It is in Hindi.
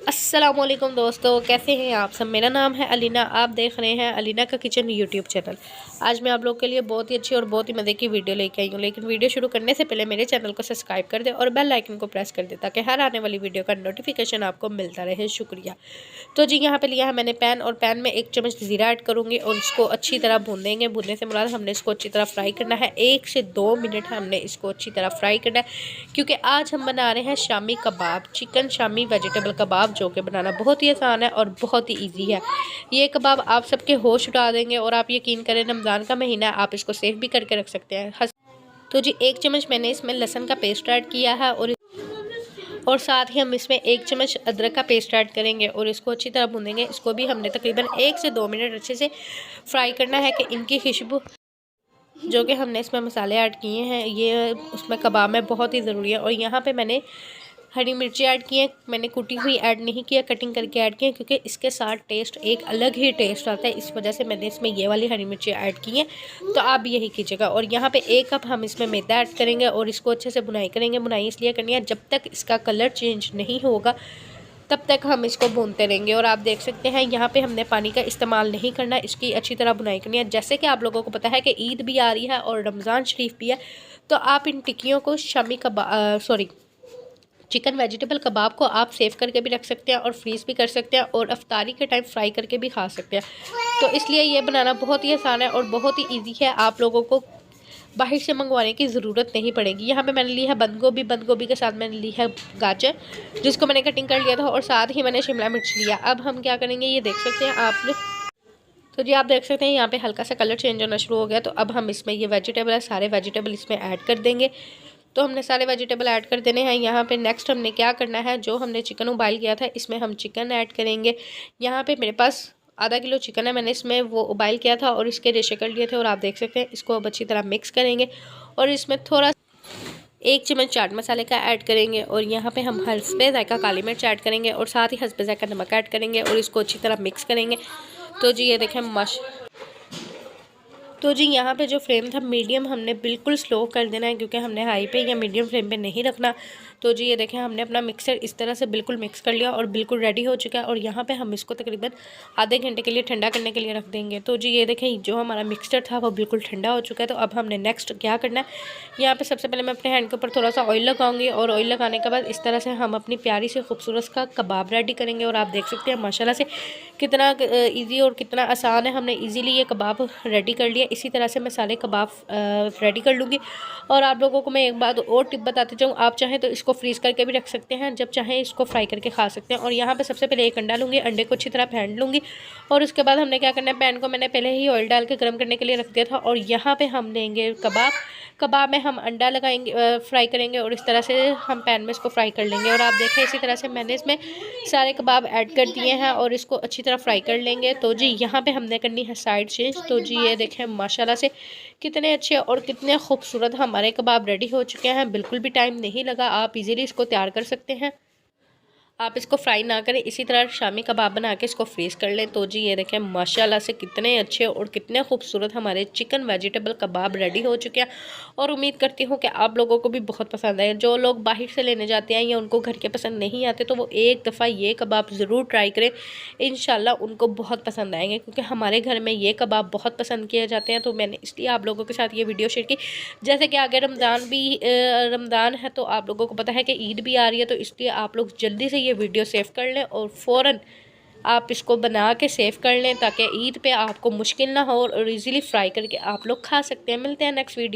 अस्सलामुअलैकुम दोस्तों, कैसे हैं आप सब। मेरा नाम है अलीना, आप देख रहे हैं अलीना का किचन यूट्यूब चैनल। आज मैं आप लोग के लिए बहुत ही अच्छी और बहुत ही मज़े की वीडियो लेके आई हूँ। लेकिन वीडियो शुरू करने से पहले मेरे चैनल को सब्सक्राइब कर दे और बेल आइकन को प्रेस कर दे ताकि हर आने वाली वीडियो का नोटिफिकेशन आपको मिलता रहे। शुक्रिया। तो जी यहाँ पे लिया है मैंने पैन, और पैन में 1 चम्मच ज़ीरा ऐड करूँगी और इसको अच्छी तरह भून देंगे। भूनने से मुराद हमने इसको अच्छी तरह फ्राई करना है। 1 से 2 मिनट हमने इसको अच्छी तरह फ्राई करना है, क्योंकि आज हम बना रहे हैं शामी कबाब, चिकन शामी वेजिटेबल कबाब, जो कि बनाना बहुत ही आसान है और बहुत ही ईजी है। ये कबाब आप सबके होश उड़ा देंगे और आप यकीन करें, रमज़ान का महीना है, आप इसको सेव भी करके रख सकते हैं। तो जी 1 चम्मच मैंने इसमें लहसुन का पेस्ट ऐड किया है और साथ ही हम इसमें 1 चम्मच अदरक का पेस्ट ऐड करेंगे और इसको अच्छी तरह भूनेंगे। इसको भी हमने तकरीबन 1 से 2 मिनट अच्छे से फ्राई करना है कि इनकी खुशबू, जो कि हमने इसमें मसाले ऐड किए हैं, ये उसमें कबाब में बहुत ही ज़रूरी है। और यहाँ पे मैंने हरी मिर्ची ऐड की है, मैंने कुटी हुई ऐड नहीं किया, कटिंग करके ऐड किया, क्योंकि इसके साथ टेस्ट एक अलग ही टेस्ट आता है। इस वजह से मैंने इसमें ये वाली हरी मिर्ची ऐड की है, तो आप भी यही कीजिएगा। और यहाँ पे 1 कप हम इसमें मैदा ऐड करेंगे और इसको अच्छे से बुनाई करेंगे। बुनाई इसलिए करनी है, जब तक इसका कलर चेंज नहीं होगा तब तक हम इसको भूनते रहेंगे। और आप देख सकते हैं यहाँ पे हमने पानी का इस्तेमाल नहीं करना, इसकी अच्छी तरह बुनाई करनी है। जैसे कि आप लोगों को पता है कि ईद भी आ रही है और रमज़ान शरीफ भी है, तो आप इन टिक्कियों को चिकन वेजिटेबल कबाब को आप सेव करके भी रख सकते हैं और फ्रीज़ भी कर सकते हैं और अफ्तारी के टाइम फ्राई करके भी खा सकते हैं। तो इसलिए ये बनाना बहुत ही आसान है और बहुत ही ईजी है, आप लोगों को बाहर से मंगवाने की ज़रूरत नहीं पड़ेगी। यहाँ पे मैंने ली है बंद गोभी, बंद गोभी के साथ मैंने ली है गाजर, जिसको मैंने कटिंग कर लिया था, और साथ ही मैंने शिमला मिर्च लिया। अब हम क्या करेंगे, ये देख सकते हैं आपने, तो जी आप देख सकते हैं यहाँ पे हल्का सा कलर चेंज होना शुरू हो गया। तो अब हम इसमें ये वेजिटेबल है, सारे वेजिटेबल इसमें ऐड कर देंगे। तो हमने सारे वेजिटेबल ऐड कर देने हैं। यहाँ पे नेक्स्ट हमने क्या करना है, जो हमने चिकन उबाल किया था इसमें हम चिकन ऐड करेंगे। यहाँ पे मेरे पास आधा किलो चिकन है, मैंने इसमें वो उबाल किया था और इसके रेशे कर लिए थे, और आप देख सकते हैं। इसको अब अच्छी तरह मिक्स करेंगे और इसमें थोड़ा 1 चम्मच चाट मसाले का ऐड करेंगे, और यहाँ पे हम हस्बे ज़ायका काली मिर्च ऐड करेंगे और साथ ही हस्बे ज़ायका नमक ऐड करेंगे और इसको अच्छी तरह मिक्स करेंगे। तो जी ये देखें तो जी यहाँ पे जो फ्लेम था मीडियम हमने बिल्कुल स्लो कर देना है, क्योंकि हमने हाई पे या मीडियम फ्लेम पे नहीं रखना। तो जी ये देखें, हमने अपना मिक्सर इस तरह से बिल्कुल मिक्स कर लिया और बिल्कुल रेडी हो चुका है। और यहाँ पे हम इसको तकरीबन आधे घंटे के लिए ठंडा करने के लिए रख देंगे। तो जी ये देखें, जो हमारा मिक्सचर था वो बिल्कुल ठंडा हो चुका है। तो अब हमने नेक्स्ट क्या करना है, यहाँ पर सबसे पहले मैं अपने हैंड के ऊपर थोड़ा सा ऑयल लगाऊंगी, और ऑयल लगाने के बाद इस तरह से हम अपनी प्यारी से खूबसूरत का कबाब रेडी करेंगे। और आप देख सकते हैं माशाल्लाह से कितना ईजी और कितना आसान है, हमने ईजीली ये कबाब रेडी कर लिया। इसी तरह से मैं सारे कबाब रेडी कर लूँगी। और आप लोगों को मैं एक बात और टिप बताती जाऊँ, आप चाहें तो इसको फ्रीज़ करके भी रख सकते हैं, जब चाहें इसको फ्राई करके खा सकते हैं। और यहाँ पे सबसे पहले 1 अंडा लूँगी, अंडे को अच्छी तरह फेंट लूँगी, और उसके बाद हमने क्या करना है, पैन को मैंने पहले ही ऑयल डाल के गर्म करने के लिए रख दिया था। और यहाँ पे हम लेंगे कबाब में हम अंडा लगाएंगे, फ्राई करेंगे, और इस तरह से हम पैन में इसको फ्राई कर लेंगे। और आप देखें इसी तरह से मैंने इसमें सारे कबाब ऐड कर दिए हैं और इसको अच्छी तरह फ्राई कर लेंगे। तो जी यहाँ पे हमने करनी है साइड चेंज। तो जी ये देखें माशाल्लाह से कितने अच्छे और कितने खूबसूरत हमारे कबाब रेडी हो चुके हैं। बिल्कुल भी टाइम नहीं लगा, आप इजीली इसको तैयार कर सकते हैं। आप इसको फ्राई ना करें, इसी तरह शामी कबाब बना के इसको फ्रीज़ कर लें। तो जी ये देखें माशाल्लाह से कितने अच्छे और कितने खूबसूरत हमारे चिकन वेजिटेबल कबाब रेडी हो चुके हैं। और उम्मीद करती हूँ कि आप लोगों को भी बहुत पसंद आए। जो लोग बाहर से लेने जाते हैं या उनको घर के पसंद नहीं आते, तो वो एक दफ़ा ये कबाब ज़रूर ट्राई करें, इंशाल्लाह उनको बहुत पसंद आएंगे, क्योंकि हमारे घर में ये कबाब बहुत पसंद किए जाते हैं। तो मैंने इसलिए आप लोगों के साथ ये वीडियो शेयर की। जैसे कि आगे रमज़ान है, तो आप लोगों को पता है कि ईद भी आ रही है, तो इसलिए आप लोग जल्दी से ये वीडियो सेव कर लें और फ़ौरन आप इसको बना के सेव कर लें, ताकि ईद पे आपको मुश्किल ना हो और इजीली फ्राई करके आप लोग खा सकते हैं। मिलते हैं नेक्स्ट वीडियो।